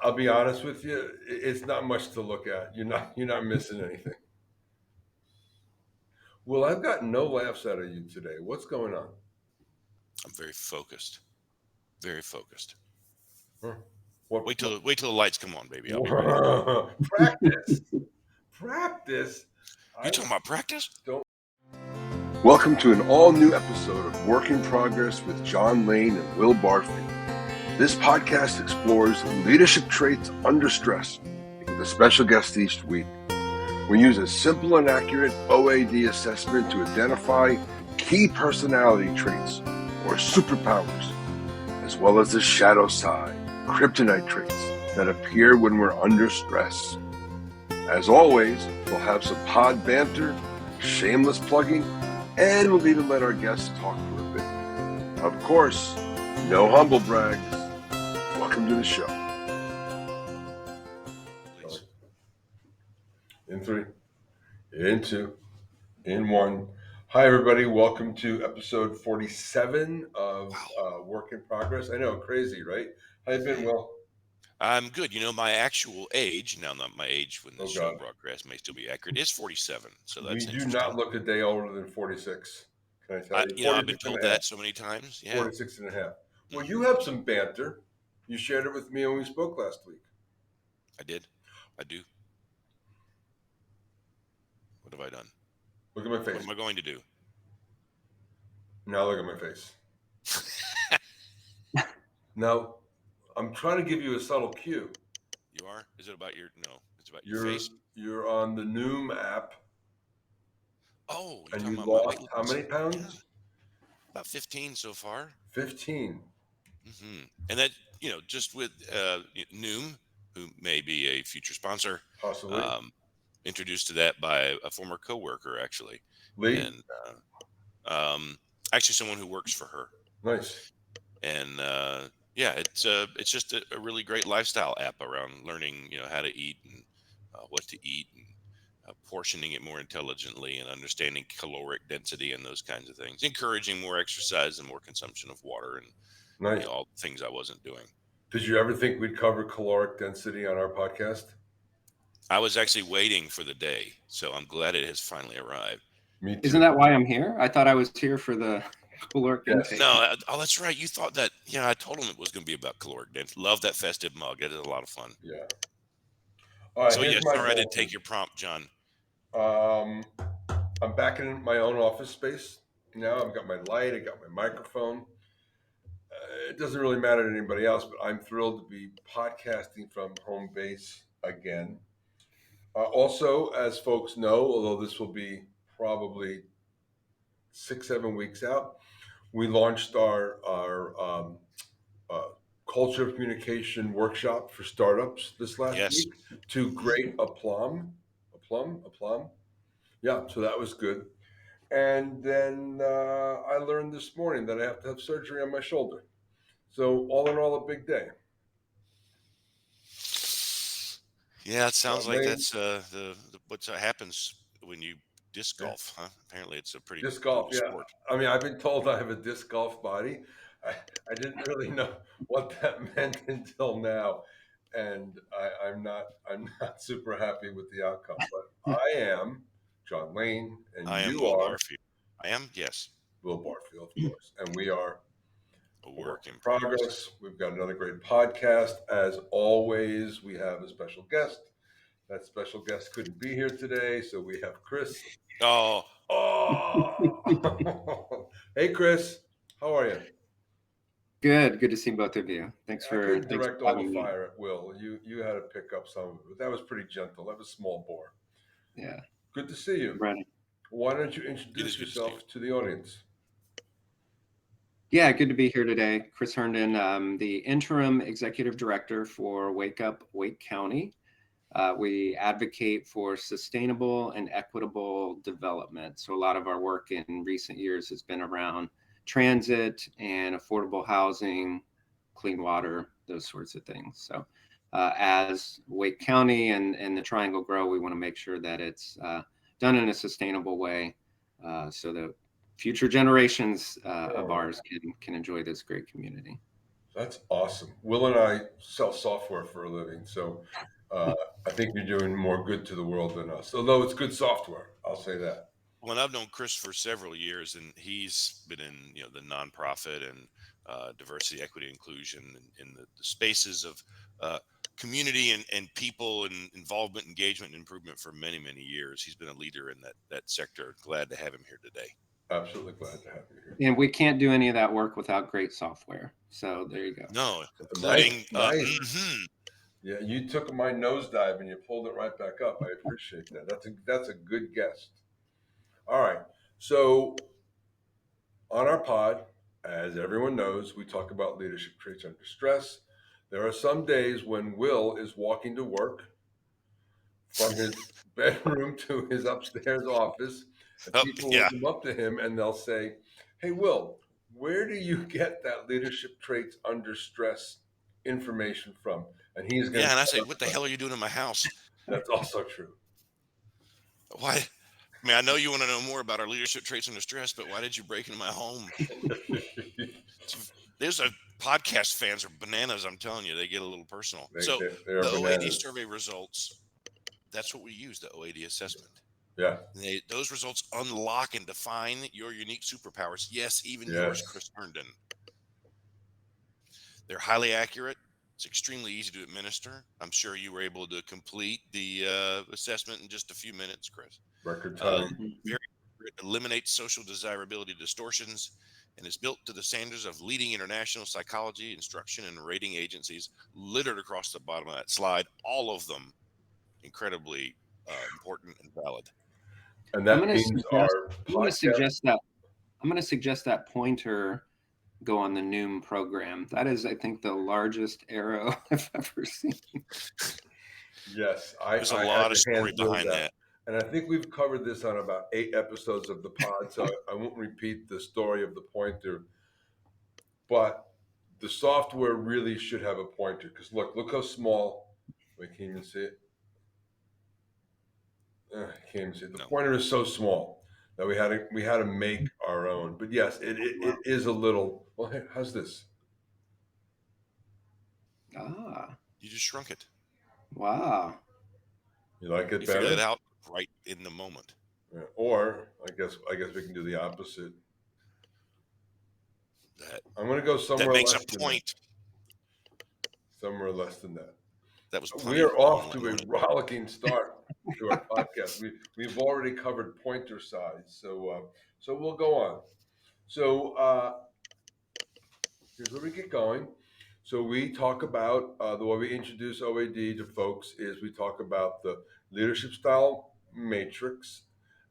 I'll be honest with you. It's not much to look at. You're not missing anything. Well, I've got no laughs out of you today. What's going on? I'm very focused. Very focused. Huh? What? Wait till the lights come on, baby. I'll be ready. Practice. Practice. You I talking about practice? don't. Welcome to an all-new episode of Work in Progress with John Lane and Will Barfield. This podcast explores leadership traits under stress with a special guest each week. We use a simple and accurate OAD assessment to identify key personality traits or superpowers, as well as the shadow side, kryptonite traits that appear when we're under stress. As always, we'll have some pod banter, shameless plugging, and we'll even let our guests talk for a bit. Of course, no humble brags. Welcome to the show. Please. In 3, in 2, in 1. Hi, everybody. Welcome to episode 47 of Work in Progress. I know, crazy, right? How you been, Will? I'm good. You know, my actual age, now not my age when the Oh, show God. broadcast may still be accurate, is 47. So We that's do interesting. not look a day older than 46. Can I tell you? I've been 46 told and a half. that so many times. Yeah. 46 and a half. Well, you have some banter. You shared it with me when we spoke last week. I did. I do. What have I done? Look at my What face. am I going to do? Now look at my face. Now, I'm trying to give you a subtle cue. You are? Is it about your? No, it's about your face. You're on the Noom app, Oh, you're and talking you about my weight lost how loss? many Yeah, pounds? about 15 so far. 15. And that, just with Noom, who may be a future sponsor, Possibly. introduced to that by a former coworker, actually, Lee? and actually someone who works for her. Nice. And yeah, it's just a really great lifestyle app around learning, how to eat and what to eat and portioning it more intelligently and understanding caloric density and those kinds of things, encouraging more exercise and more consumption of water and Nice. all the things I wasn't doing. Did you ever think we'd cover caloric density on our podcast? I was actually waiting for the day, so I'm glad it has finally arrived. Me too. Isn't that why I'm here? I thought I was here for the caloric intake. No, that's right. You thought that. Yeah, I told him it was going to be about caloric density. Love that festive mug. It is a lot of fun. Yeah. All right, So here's yes, my sorry I goal. didn't take your prompt, John. I'm back in my own office space now. I've got my light. I got my microphone. It doesn't really matter to anybody else, but I'm thrilled to be podcasting from home base again. Also, as folks know, although this will be probably 6-7 weeks out, we launched our culture of communication workshop for startups this last Yes. week to great aplomb. Yeah, so that was good. And then I learned this morning that I have to have surgery on my shoulder. So all in all, a big day. Yeah, it sounds Not like late. that's the what happens when you disc golf, huh? Apparently, it's a pretty Disc golf, brutal yeah. sport. I mean, I've been told I have a disc golf body. I didn't really know what that meant until now, and I'm not super happy with the outcome. But I am John Lane, and I am you Will are Barfield. I am, yes, Will Barfield, of course, and we are a a work work in in progress. progress. We've got another great podcast. As always, we have a special guest. That special guest couldn't be here today, so we have Chris. Oh, Oh, hey Chris, how are you? Good to see both of you. I couldn't Thanks direct for all the having me. fire at Will. You had to pick up some of it, but that was pretty gentle. That was small bore. Yeah, Good to see you. ready. Why don't you it introduce is good to see you. yourself to the audience? Yeah, good to be here today. Chris Herndon, the interim executive director for Wake Up Wake County. We advocate for sustainable and equitable development. So a lot of our work in recent years has been around transit and affordable housing, clean water, those sorts of things. So as Wake County and the Triangle grow, we want to make sure that it's done in a sustainable way so that future generations of ours can enjoy this great community. That's awesome. Will and I sell software for a living, so I think you're doing more good to the world than us. Although it's good software, I'll say that. Well, I've known Chris for several years, and he's been in the nonprofit and diversity, equity, inclusion, in the spaces of uh, community and people and involvement, engagement, and improvement for many many years. He's been a leader in that sector. Glad to have him here today. Absolutely glad to have you here. And we can't do any of that work without great software. So there you go. No, Nice, including nice. Yeah, you took my nosedive and you pulled it right back up. I appreciate that. That's a good guest. All right. So on our pod, as everyone knows, we talk about leadership traits under stress. There are some days when Will is walking to work from his bedroom to his upstairs office, and oh people will yeah. come up to him and they'll say, "Hey, Will, where do you get that leadership traits under stress information from?" And he's going Yeah, to and I tell say, us what the that. hell are you doing in my house? That's also true. Why? I mean, I know you want to know more about our leadership traits under stress, but why did you break into my home? There's a podcast fans are bananas. I'm telling you, they get a little personal. So they are the OAD bananas. survey results, that's what we use, the OAD assessment. Yeah. Those results unlock and define your unique superpowers. Yes, even yours, Yes. Chris Herndon. They're highly accurate. It's extremely easy to administer. I'm sure you were able to complete the assessment in just a few minutes, Chris. Record time. Very accurate, eliminates social desirability distortions, and is built to the standards of leading international psychology, instruction, and rating agencies littered across the bottom of that slide. All of them incredibly important and valid. And I'm that going to means suggest. our I'm going to podcast. suggest that. I'm going to suggest that pointer go on the Noom program. That is, I think, the largest arrow I've ever seen. Yes, There's a I lot had of to story hand build behind that. that. And I think we've covered this on about 8 episodes of the pod, so I won't repeat the story of the pointer. But the software really should have a pointer because look how small. We can't even see it. Can't even see it. The No. pointer is so small that we had to make our own. But yes, it is a little. Well, hey, how's this? You just shrunk it. Wow. You like it You better? figured it out right in the moment. Yeah. Or I guess we can do the opposite. I'm going to go somewhere That makes less a than point. that. Somewhere less than that. That was plenty We are of off to a one. rollicking start to our podcast. We've already covered pointer size, so we'll go on. So here's where we get going. So we talk about the way we introduce OAD to folks is we talk about the leadership style matrix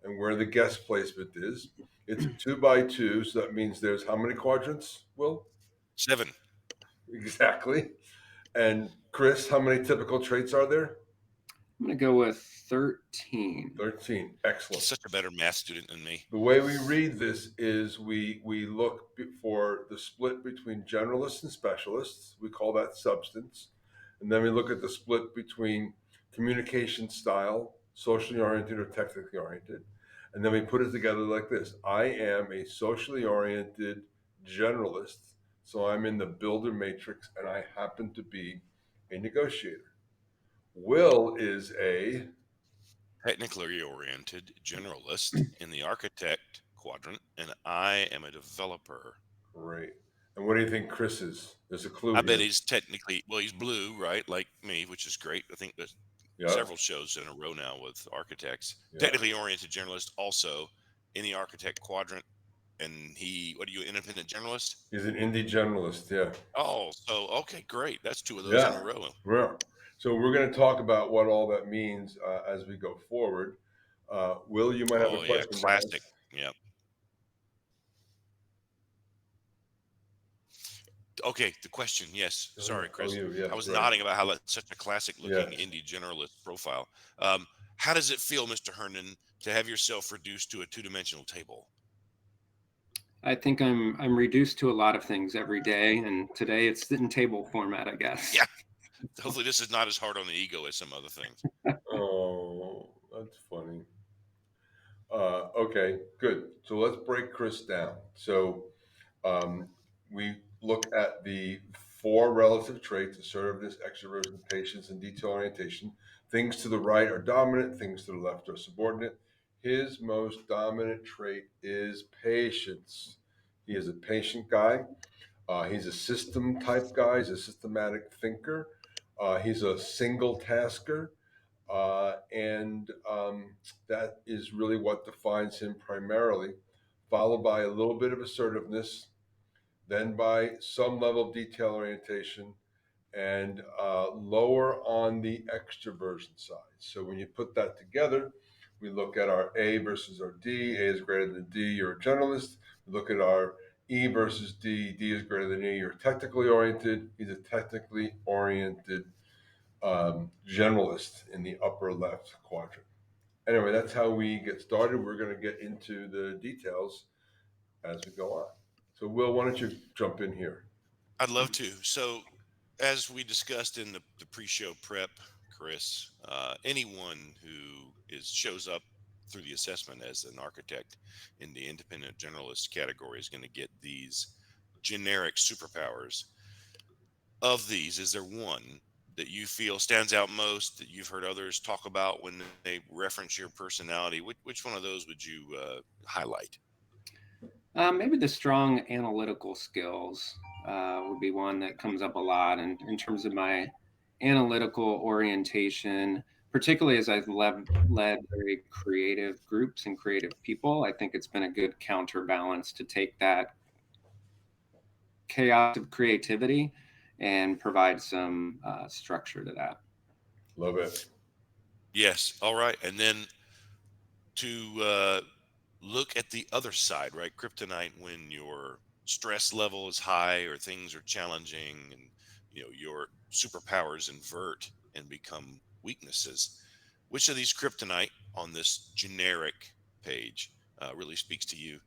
and where the guest placement is. It's a 2x2, so that means there's how many quadrants, Will? 7. Exactly. And Chris, how many typical traits are there? I'm going to go with 13. 13. Excellent. He's such a better math student than me. The way we read this is we look for the split between generalists and specialists. We call that substance. And then we look at the split between communication style, socially oriented or technically oriented. And then we put it together like this. I am a socially oriented generalist. So I'm in the builder matrix and I happen to be a negotiator. Will is a Technically oriented generalist in the architect quadrant, and I am a developer. great. And what do you think Chris is? There's a clue I here. bet he's he's blue, right? Like me, which is great. I think there's several shows in a row now with architects. Yeah. Technically oriented generalist, also in the architect quadrant. And what are you, independent generalist? He's an indie generalist, yeah. Oh, so okay, great. That's 2 of those in a row. Yeah. So we're going to talk about what all that means as we go forward. Will, you might have a question. Yeah, classic. Yeah. Okay, the question. Yes. Sorry, Chris. Yes, I was right. nodding about how that's such a classic looking indie generalist profile. How does it feel, Mr. Herndon, to have yourself reduced to a 2-dimensional table? I think I'm reduced to a lot of things every day, and today it's in table format, I guess. Yeah. Hopefully this is not as hard on the ego as some other things. Oh, that's funny. Okay, good. So let's break Chris down. So we look at the 4 relative traits: assertiveness, extroversion, patience, and detail orientation. Things to the right are dominant, things to the left are subordinate. His most dominant trait is patience. He is a patient guy. He's a system type guy. He's a systematic thinker. He's a single tasker. And that is really what defines him primarily, followed by a little bit of assertiveness, then by some level of detail orientation, and lower on the extroversion side. So when you put that together, we look at our A versus our D. A is greater than D, you're a generalist. We look at our E versus D. D is greater than E, you're technically oriented. He's a technically oriented generalist in the upper left quadrant. Anyway, that's how we get started. We're going to get into the details as we go on. So, Will, why don't you jump in here? I'd love to. So, as we discussed in the pre-show prep, Chris, anyone who shows up through the assessment as an architect in the independent generalist category is going to get these generic superpowers. Of these, is there one that you feel stands out most, that you've heard others talk about when they reference your personality? Which one of those would you highlight? Maybe the strong analytical skills would be one that comes up a lot. And in terms of my analytical orientation, particularly as I've led very creative groups and creative people, I think it's been a good counterbalance to take that chaos of creativity and provide some structure to that. Love it. Yes. All right. And then to look at the other side, right? Kryptonite, when your stress level is high or things are challenging and your superpowers invert and become weaknesses. Which of these kryptonite on this generic page really speaks to you?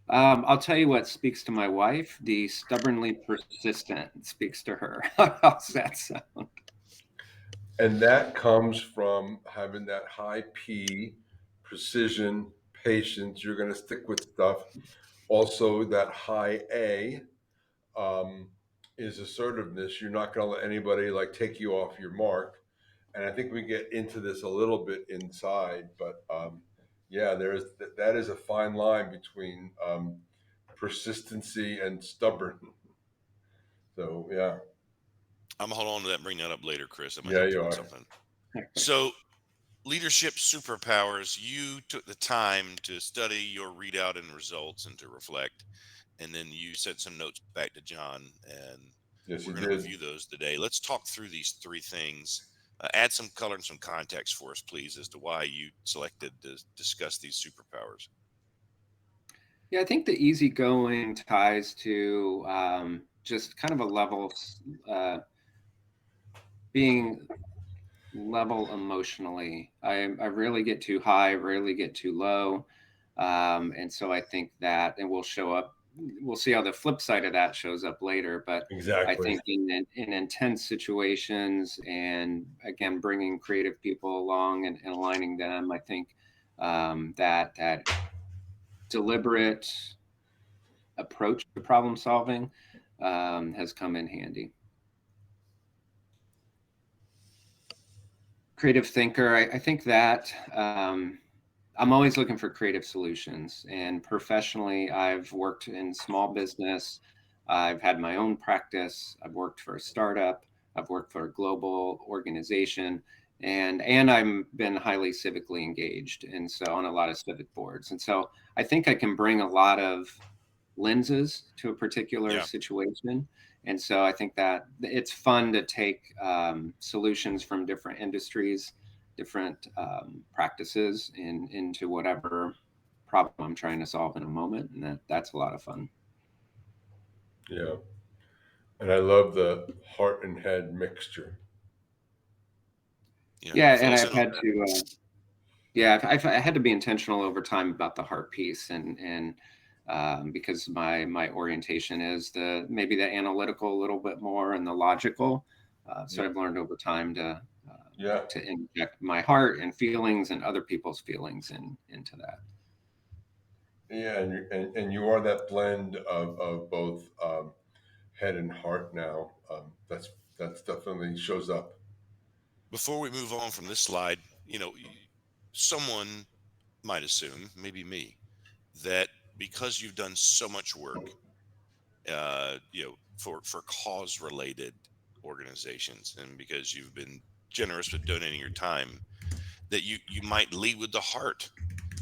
I'll tell you what speaks to my wife. The stubbornly persistent speaks to her. How's that sound? And that comes from having that high P, precision, patience. You're going to stick with stuff. Also, that high A is assertiveness. You're not going to let anybody take you off your mark. And I think we get into this a little bit inside, but yeah, that is a fine line between persistency and stubborn. So yeah, I'm gonna hold on to that and bring that up later, Chris. I'm gonna yeah, help you you with are. something. So, leadership superpowers, you took the time to study your readout and results and to reflect, and then you sent some notes back to John, and Yes, we're you going to did. review those today. Let's talk through these three things. Add some color and some context for us, please, as to why you selected to discuss these superpowers. Yeah, I think the easygoing ties to just kind of a level, being level emotionally. I rarely get too high, rarely get too low. And so I think that, and we'll see how the flip side of that shows up later. But I Exactly. think in intense situations, and again, bringing creative people along and aligning them, I think that deliberate approach to problem solving has come in handy. Creative thinker, I think that I'm always looking for creative solutions. And professionally, I've worked in small business. I've had my own practice. I've worked for a startup. I've worked for a global organization. And I've been highly civically engaged. And so on a lot of civic boards. And so I think I can bring a lot of lenses to a particular situation. And so I think that it's fun to take solutions from different industries, different practices into whatever problem I'm trying to solve in a moment. And that's a lot of fun. Yeah. And I love the heart and head mixture. Yeah. And I've had to, I've had to be intentional over time about the heart piece and because my orientation is maybe the analytical a little bit more and the logical. So I've learned over time to inject my heart and feelings and other people's feelings into that. Yeah, and you are that blend of both head and heart now. That's definitely shows up. Before we move on from this slide, someone might assume, maybe me, that because you've done so much work, for cause related organizations, and because you've been generous with donating your time, that you might lead with the heart,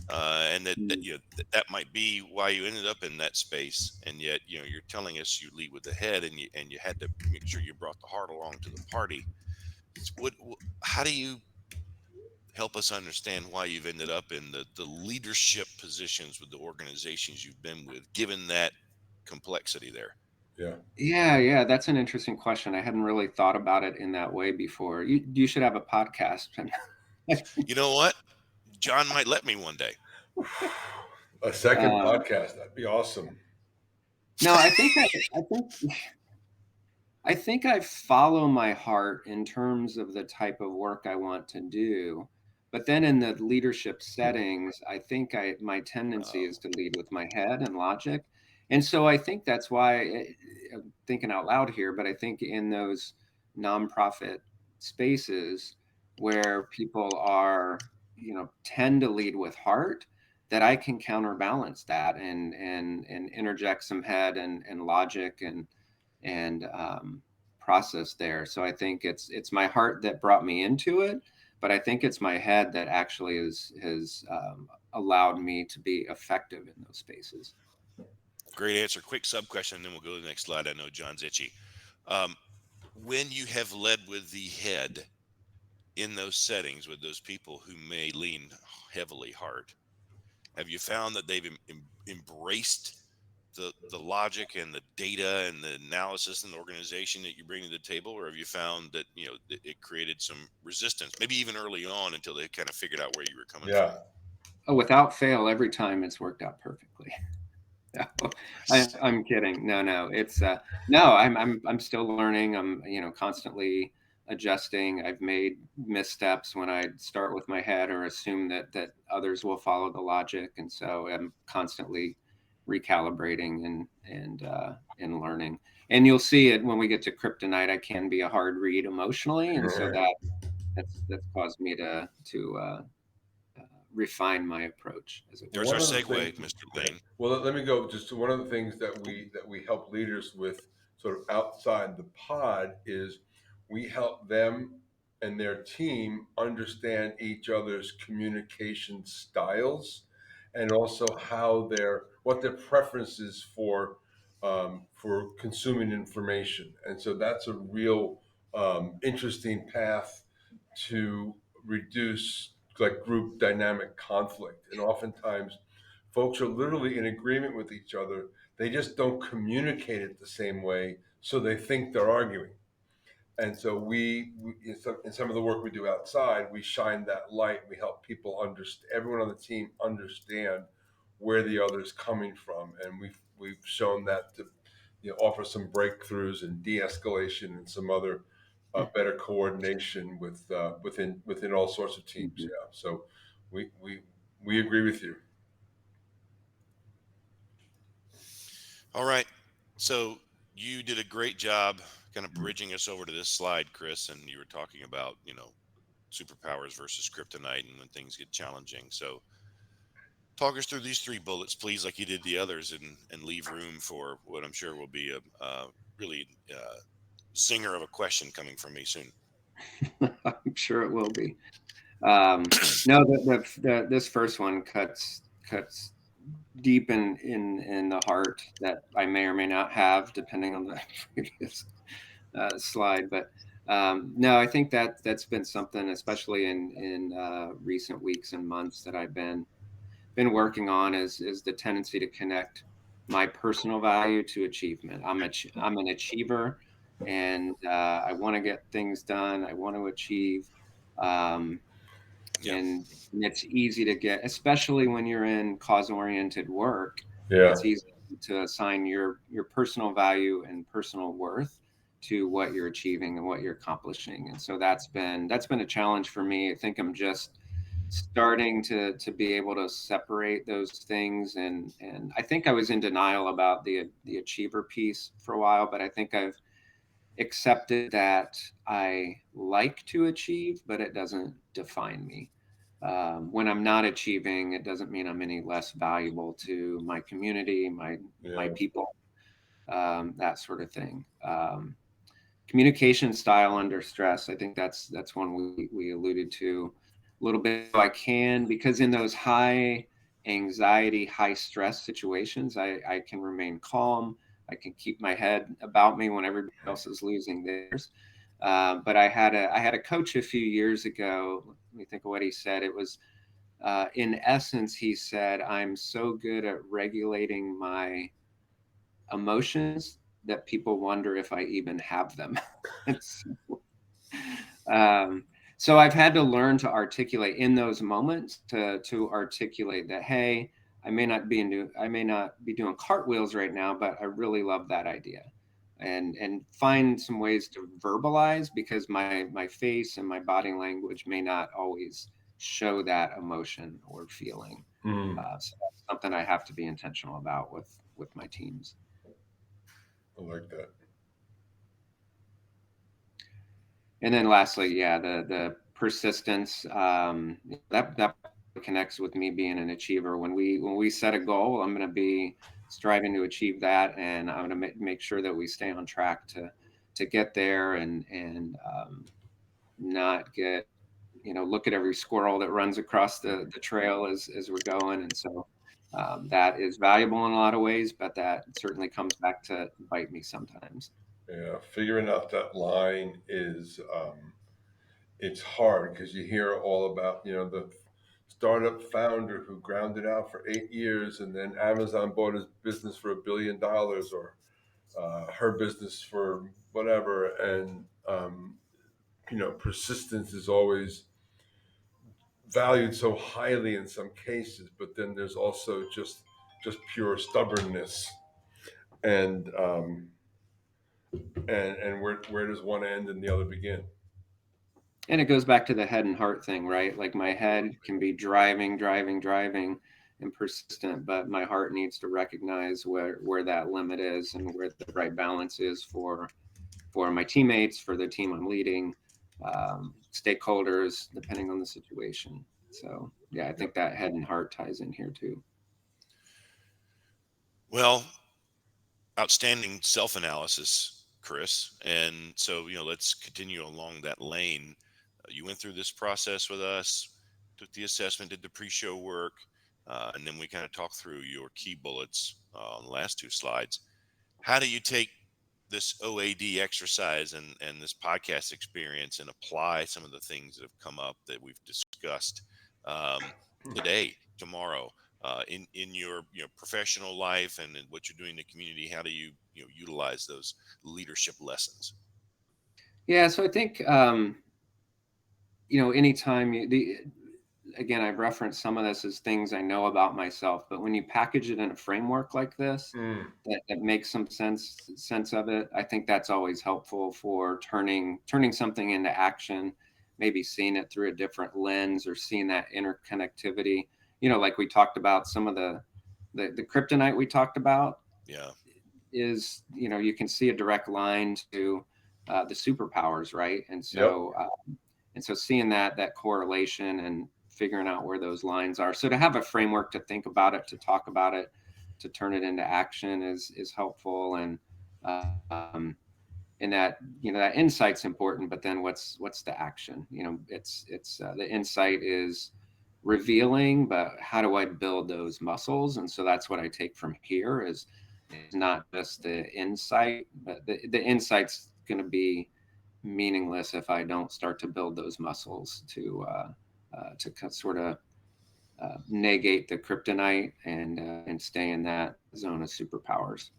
and that might be why you ended up in that space. And yet, you're telling us you lead with the head, and you had to make sure you brought the heart along to the party. How do you help us understand why you've ended up in the leadership positions with the organizations you've been with, given that complexity there? Yeah, that's an interesting question. I hadn't really thought about it in that way before. You should have a podcast. You know what? John might let me one day. A second podcast, that'd be awesome. No, I think I follow my heart in terms of the type of work I want to do. But then in the leadership settings, I think my tendency is to lead with my head and logic. And so I think that's why I'm thinking out loud here, but I think in those nonprofit spaces where people are, tend to lead with heart, that I can counterbalance that and interject some head and logic and process there. So I think it's my heart that brought me into it, but I think it's my head that actually has allowed me to be effective in those spaces. Great answer. Quick sub question, and then we'll go to the next slide. I know John's itchy. When you have led with the head in those settings with those people who may lean heavily heart, have you found that they've embraced the logic and the data and the analysis and the organization that you bring to the table, or have you found that it created some resistance, maybe even early on, until they kind of figured out where you were coming from? Oh, without fail, every time it's worked out perfectly. No, I'm kidding. No, it's no. I'm still learning. I'm constantly adjusting. I've made missteps when I start with my head or assume that others will follow the logic, and so I'm constantly recalibrating and learning. And you'll see it when we get to kryptonite. I can be a hard read emotionally, and so that's caused me to refine my approach. There's our segue, Mr. Lane. Well, let me go just to one of the things that we help leaders with, sort of outside the pod, is we help them and their team understand each other's communication styles, and also what their preferences for consuming information. And so that's a real interesting path to reduce group dynamic conflict. And oftentimes folks are literally in agreement with each other, they just don't communicate it the same way, so they think they're arguing. And so we in some of the work we do outside, we shine that light. We help people everyone on the team understand where the other is coming from, and we've shown that to offer some breakthroughs and de-escalation and some other better coordination within all sorts of teams. Mm-hmm. Yeah, so we agree with you. All right, so you did a great job kind of bridging us over to this slide, Chris, and you were talking about superpowers versus kryptonite and when things get challenging. So talk us through these 3 bullets, please, like you did the others, and leave room for what I'm sure will be a really zinger of a question coming from me soon. I'm sure it will be. No, this first one cuts deep in the heart that I may or may not have, depending on the previous slide. But no, I think that's been something, especially in recent weeks and months, that I've been working on is the tendency to connect my personal value to achievement. I'm an achiever, and I want to get things done. I want to achieve. And it's easy to get, especially when you're in cause-oriented work. It's easy to assign your personal value and personal worth to what you're achieving and what you're accomplishing. And so that's been a challenge for me. I think I'm just starting to be able to separate those things, and I think I was in denial about the achiever piece for a while, but I think I've accepted that I like to achieve, but it doesn't define me. When I'm not achieving, it doesn't mean I'm any less valuable to my community, my people, that sort of thing. Communication style under stress. I think that's one we alluded to a little bit. I can, because in those high anxiety, high stress situations, I can remain calm. I can keep my head about me when everybody else is losing theirs. But I had a coach a few years ago. Let me think of what he said. It was in essence, he said, "I'm so good at regulating my emotions that people wonder if I even have them." so, um, so I've had to learn to articulate in those moments to articulate that, hey, I may not be doing cartwheels right now, but I really love that idea, and find some ways to verbalize, because my face and my body language may not always show that emotion or feeling. So that's something I have to be intentional about with my teams. I like that. And then lastly, yeah, the persistence, that connects with me being an achiever. When we set a goal, I'm going to be striving to achieve that, and I'm going to make sure that we stay on track to get there, and not get, look at every squirrel that runs across the trail as we're going. And so that is valuable in a lot of ways, but that certainly comes back to bite me sometimes. Yeah, figuring out that line is it's hard because you hear all about the startup founder who grounded out for 8 years, and then Amazon bought his business for $1 billion, or her business for whatever, and persistence is always valued so highly in some cases, but then there's also just pure stubbornness, and and where does one end and the other begin? And it goes back to the head and heart thing, right? Like my head can be driving, and persistent, but my heart needs to recognize where that limit is and where the right balance is for my teammates, for the team I'm leading, stakeholders, depending on the situation. So yeah, I think that head and heart ties in here too. Well, outstanding self-analysis, Chris. And so, let's continue along that lane. You went through this process with us, took the assessment, did the pre-show work, and then we kind of talked through your key bullets on the last two slides. How do you take this OAD exercise and this podcast experience and apply some of the things that have come up that we've discussed today, tomorrow, in your professional life and in what you're doing in the community? How do you utilize those leadership lessons? Yeah, so I think anytime again, I've referenced some of this as things I know about myself, but when you package it in a framework like this, that makes some sense of it, I think that's always helpful for turning something into action, maybe seeing it through a different lens, or seeing that interconnectivity. Like we talked about, some of the kryptonite we talked about, Yeah. is, you can see a direct line to the superpowers, right? And so seeing that correlation and figuring out where those lines are. So to have a framework to think about it, to talk about it, to turn it into action is helpful. Um, and that insight's important, but then what's the action? It's the insight is revealing, but how do I build those muscles? And so that's what I take from here is not just the insight, but the insight's going to be meaningless if I don't start to build those muscles to sort of negate the kryptonite and stay in that zone of superpowers.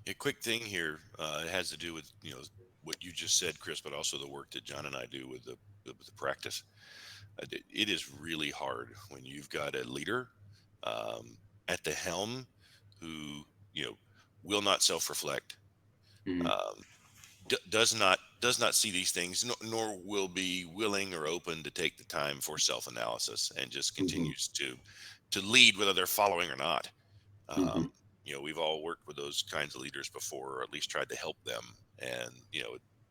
A quick thing here, it has to do with what you just said, Chris, but also the work that John and I do with the practice. It is really hard when you've got a leader um, at the helm who will not self-reflect, Mm-hmm. um, does does not see these things, nor will be willing or open to take the time for self-analysis, and just Hmm. continues to lead whether they're following or not. Hmm. Um, we've all worked with those kinds of leaders before, or at least tried to help them. And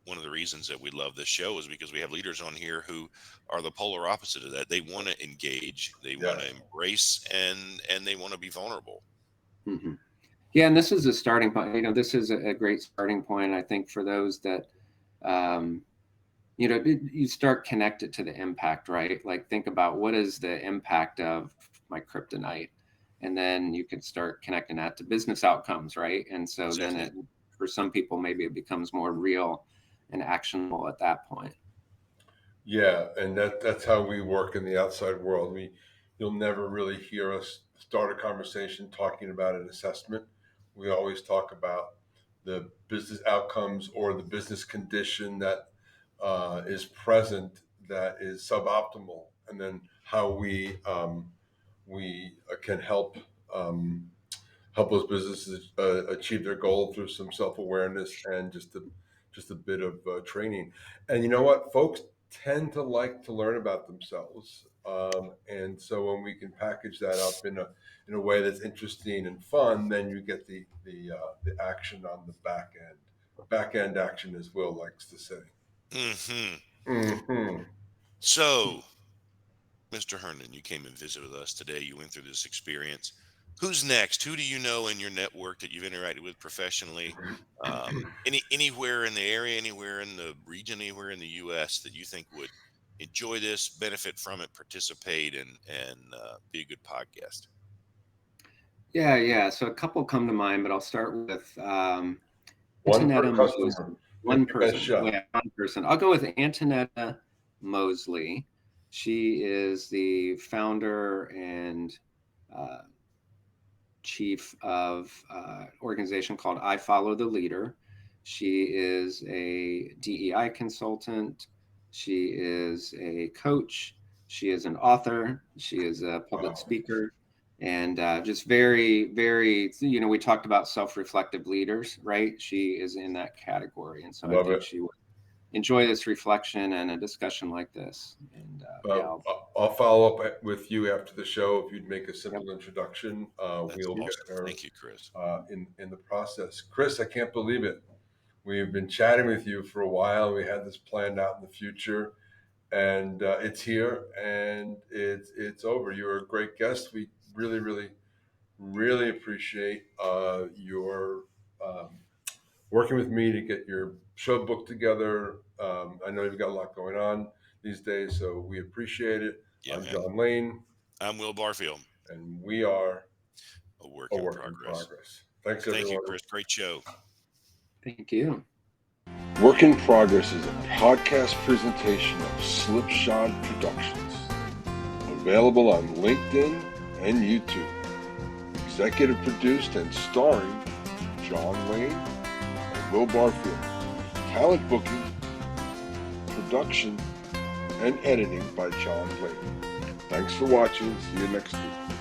one of the reasons that we love this show is because we have leaders on here who are the polar opposite of that. They want to engage, they want to Yes. embrace, and they want to be vulnerable. Hmm. Yeah, and this is a starting point. This is a great starting point, I think, for those that, um, you start connected to the impact, right? Like, think about what is the impact of my kryptonite, and then you can start connecting that to business outcomes, right? And so then Exactly. for some people, maybe it becomes more real and actionable at that point. Yeah, and that's how we work in the outside world. You'll never really hear us start a conversation talking about an assessment. We always talk about the business outcomes or the business condition that is present that is suboptimal, and then how we can help those businesses achieve their goal through some self-awareness and just a bit of training. And you know what, folks tend to like to learn about themselves, and so when we can package that up in a way that's interesting and fun, then you get the action on the back end action, as Will likes to say. Hmm. Hmm. So, Mr. Herndon, you came and visited with us today. You went through this experience. Who's next? Who do you know in your network that you've interacted with professionally? Anywhere in the area, anywhere in the region, anywhere in the U.S. that you think would enjoy this, benefit from it, participate, and be a good podcast? Yeah. So a couple come to mind, but I'll start with One per Antoinetta customer. Mosley. Pick One your best person. shot. Yeah, one person. I'll go with Antoinetta Mosley. She is the founder and uh, chief of organization called I Follow the Leader. She is a DEI consultant. She is a coach. She is an author. She is a public Wow. speaker. And just very, very, we talked about self-reflective leaders, right? She is in that category. And so I Love think it. she would enjoy this reflection and a discussion like this. And I'll follow up with you after the show if you'd make a yep, simple introduction. That's We'll get awesome. her Thank you, Chris. in the process. Chris, I can't believe it. We've been chatting with you for a while. We had this planned out in the future, and it's here, and it's over. You're a great guest. We really, really, really appreciate your working with me to get your show book together. I know you've got a lot going on these days, so we appreciate it. Yeah, I'm man. John Lane, I'm Will Barfield, and we are a work a in work in progress. progress. Thanks, Thank you, everyone. Chris. Great show. thank you. Work in Progress is a podcast presentation of Slipshod Productions, available on LinkedIn and YouTube. Executive produced and starring John Lane and Will Barfield. Talent booking, production, and editing by John Lane. Thanks for watching. See you next week.